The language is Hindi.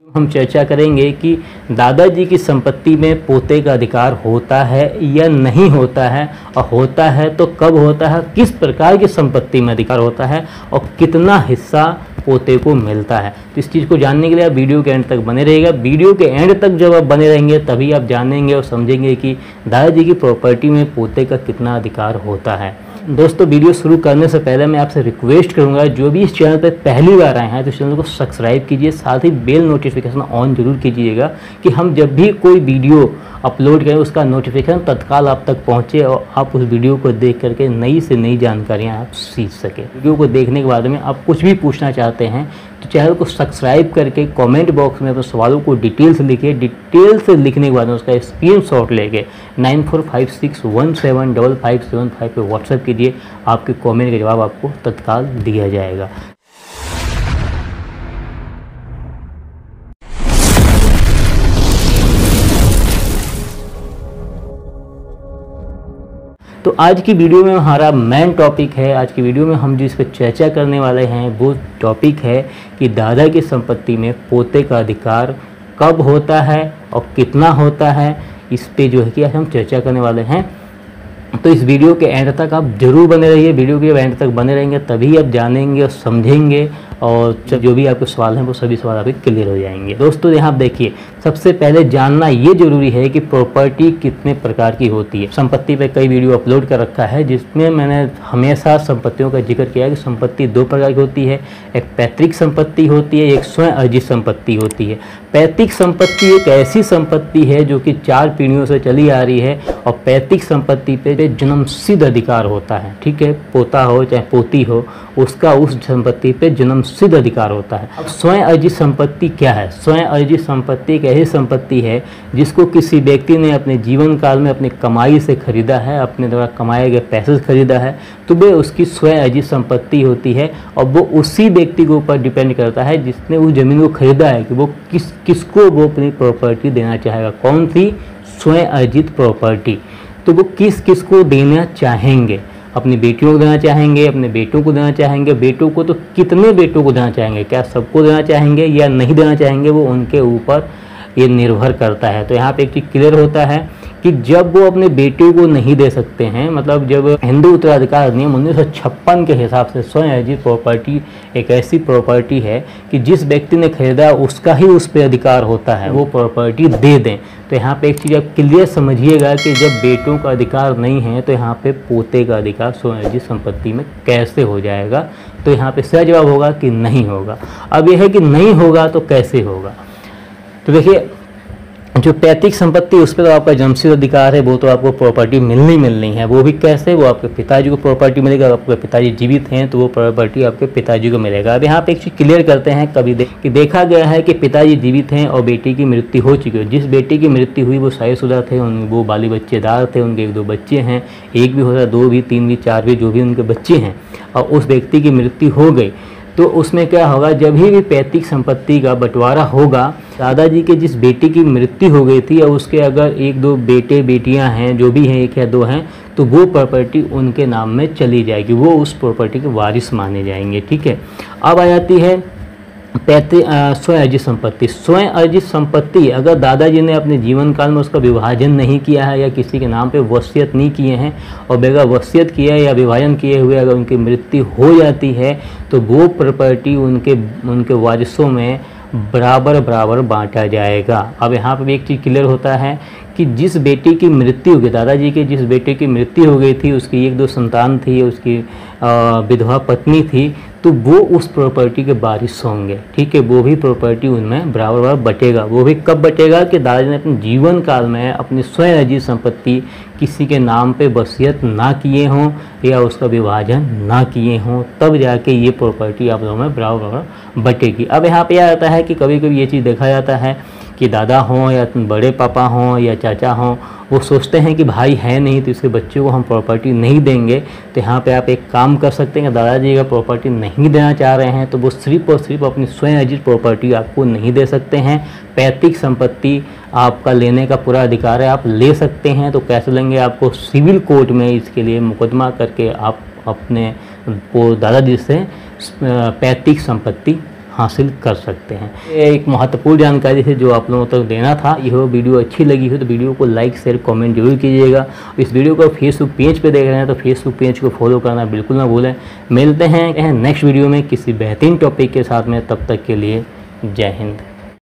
हम चर्चा करेंगे कि दादाजी की संपत्ति में पोते का अधिकार होता है या नहीं होता है, और होता है तो कब होता है, किस प्रकार की संपत्ति में अधिकार होता है और कितना हिस्सा पोते को मिलता है। तो इस चीज़ को जानने के लिए आप वीडियो के एंड तक बने रहिएगा। वीडियो के एंड तक जब आप बने रहेंगे तभी आप जानेंगे और समझेंगे कि दादाजी की प्रॉपर्टी में पोते का कितना अधिकार होता है। दोस्तों, वीडियो शुरू करने से पहले मैं आपसे रिक्वेस्ट करूंगा, जो भी इस चैनल पर पहली बार आए हैं तो इस चैनल को सब्सक्राइब कीजिए, साथ ही बेल नोटिफिकेशन ऑन जरूर कीजिएगा कि हम जब भी कोई वीडियो अपलोड करें उसका नोटिफिकेशन तत्काल आप तक पहुंचे और आप उस वीडियो को देख करके नई से नई जानकारियां आप सीख सकें। वीडियो को देखने के बाद में आप कुछ भी पूछना चाहते हैं तो चैनल को सब्सक्राइब करके कमेंट बॉक्स में अपने सवालों को डिटेल से लिखिए। डिटेल से लिखने के बाद में उसका स्क्रीनशॉट लेके 9456175575 पे व्हाट्सएप कीजिए। आपके कमेंट का जवाब आपको तत्काल दिया जाएगा। तो आज की वीडियो में हमारा मेन टॉपिक है, आज की वीडियो में हम जिस पर चर्चा करने वाले हैं वो टॉपिक है कि दादा की संपत्ति में पोते का अधिकार कब होता है और कितना होता है। इस पे जो है कि आज हम चर्चा करने वाले हैं। तो इस वीडियो के एंड तक आप जरूर बने रहिए। वीडियो के एंड तक बने रहेंगे तभी आप जानेंगे और समझेंगे, और जो भी आपके सवाल हैं वो सभी सवाल आपके क्लियर हो जाएंगे। दोस्तों, यहाँ देखिए, सबसे पहले जानना ये जरूरी है कि प्रॉपर्टी कितने प्रकार की होती है। संपत्ति पे कई वीडियो अपलोड कर रखा है जिसमें मैंने हमेशा संपत्तियों का जिक्र किया है कि संपत्ति दो प्रकार की होती है। एक पैतृक संपत्ति होती है, एक स्वयं अर्जित संपत्ति होती है। पैतृक संपत्ति एक ऐसी संपत्ति है जो कि 4 पीढ़ियों से चली आ रही है और पैतृक संपत्ति पे जन्मसिद्ध अधिकार होता है। ठीक है, पोता हो चाहे पोती हो, उसका उस संपत्ति पे जन्मसिद्ध अधिकार होता है। अब स्वयं अर्जित संपत्ति क्या है? स्वयं अर्जित संपत्ति एक ऐसी संपत्ति है जिसको किसी व्यक्ति ने अपने जीवन काल में अपनी कमाई से खरीदा है, अपने द्वारा कमाए गए पैसे से खरीदा है, तो वह उसकी स्वयं अर्जित संपत्ति होती है। और वो उसी व्यक्ति के ऊपर डिपेंड करता है जिसने उस जमीन को खरीदा है कि वो किसको वो अपनी प्रॉपर्टी देना चाहेगा। कौन सी? स्वयं अर्जित प्रॉपर्टी। तो वो किस को देना चाहेंगे? अपनी बेटियों को देना चाहेंगे, अपने बेटों को देना चाहेंगे। बेटों को तो कितने बेटों को देना चाहेंगे, क्या सबको देना चाहेंगे या नहीं देना चाहेंगे, वो उनके ऊपर ये निर्भर करता है। तो यहाँ पे एक चीज़ क्लियर होता है कि जब वो अपने बेटियों को नहीं दे सकते हैं, मतलब जब हिंदू उत्तराधिकार अधिनियम 1956 के हिसाब से स्वयं अर्जित प्रॉपर्टी एक ऐसी प्रॉपर्टी है कि जिस व्यक्ति ने खरीदा उसका ही उस पर अधिकार होता है, वो प्रॉपर्टी दे दें। तो यहाँ पे एक चीज़ आप क्लियर समझिएगा कि जब बेटों का अधिकार नहीं है तो यहाँ पे पोते का अधिकार स्वयं अर्जित संपत्ति में कैसे हो जाएगा। तो यहाँ पे सही जवाब होगा कि नहीं होगा। अब यह है कि नहीं होगा तो कैसे होगा। तो देखिए, जो पैतृक संपत्ति उस पर तो आपका जन्मसिद्ध अधिकार है, वो तो आपको प्रॉपर्टी मिलनी है। वो भी कैसे? वो आपके पिताजी को प्रॉपर्टी मिलेगा। आपके पिताजी जीवित हैं तो वो प्रॉपर्टी आपके पिताजी को मिलेगा। अब यहाँ पे एक चीज़ क्लियर करते हैं, कभी देखा गया है कि पिताजी जीवित हैं और बेटी की मृत्यु हो चुकी है। जिस बेटी की मृत्यु हुई वो शादीशुदा थे, वो बाली बच्चेदार थे, उनके 1-2 बच्चे हैं, एक भी हो सकता है, 2 भी, 3 भी, 4 भी, जो भी उनके बच्चे हैं, और उस व्यक्ति की मृत्यु हो गई तो उसमें क्या होगा, जब भी पैतृक संपत्ति का बंटवारा होगा, दादाजी के जिस बेटी की मृत्यु हो गई थी और उसके अगर 1-2 बेटे बेटियां हैं, जो भी हैं, 1 या 2 हैं, तो वो प्रॉपर्टी उनके नाम में चली जाएगी, वो उस प्रॉपर्टी के वारिस माने जाएंगे। ठीक है, अब आ जाती है स्वयं अर्जित संपत्ति। स्वयं अर्जित संपत्ति अगर दादाजी ने अपने जीवन काल में उसका विभाजन नहीं किया है या किसी के नाम पे वसीयत नहीं किए हैं, और बगैर वसीयत किए या विभाजन किए हुए अगर उनकी मृत्यु हो जाती है तो वो प्रॉपर्टी उनके वारिसों में बराबर बांटा जाएगा। अब यहाँ पर भी एक चीज़ क्लियर होता है कि जिस बेटी की मृत्यु हो गई, दादाजी के जिस बेटे की मृत्यु हो गई थी, उसकी 1-2 संतान थी, उसकी विधवा पत्नी थी, तो वो उस प्रॉपर्टी के वारिस होंगे। ठीक है, वो भी प्रॉपर्टी उनमें बराबर बटेगा। वो भी कब बटेगा कि दादाजी ने अपने जीवन काल में अपनी स्वयं अर्जित संपत्ति किसी के नाम पे वसीयत ना किए हों या उसका विभाजन ना किए हों, तब जाके ये प्रॉपर्टी आप लोगों में बराबर बटेगी। अब यहाँ पे यह आता है कि कभी कभी ये चीज़ देखा जाता है कि दादा हों या बड़े पापा हों या चाचा हों, वो सोचते हैं कि भाई है नहीं तो इसके बच्चों को हम प्रॉपर्टी नहीं देंगे। तो यहाँ पे आप एक काम कर सकते हैं कि दादाजी अगर प्रॉपर्टी नहीं देना चाह रहे हैं तो वो सिर्फ और सिर्फ अपनी स्वयं अर्जित प्रॉपर्टी आपको नहीं दे सकते हैं। पैतृक संपत्ति आपका लेने का पूरा अधिकार है, आप ले सकते हैं। तो कैसे लेंगे? आपको सिविल कोर्ट में इसके लिए मुकदमा करके आप अपने दादाजी से पैतृक संपत्ति हासिल कर सकते हैं। ये एक महत्वपूर्ण जानकारी है जो आप लोगों तक देना था। यह वीडियो अच्छी लगी हो तो वीडियो को लाइक शेयर कमेंट जरूर कीजिएगा। इस वीडियो को फेसबुक पेज पे देख रहे हैं तो फेसबुक पेज को फॉलो करना बिल्कुल ना भूलें। मिलते हैं नेक्स्ट वीडियो में किसी बेहतरीन टॉपिक के साथ में, तब तक के लिए जय हिंद।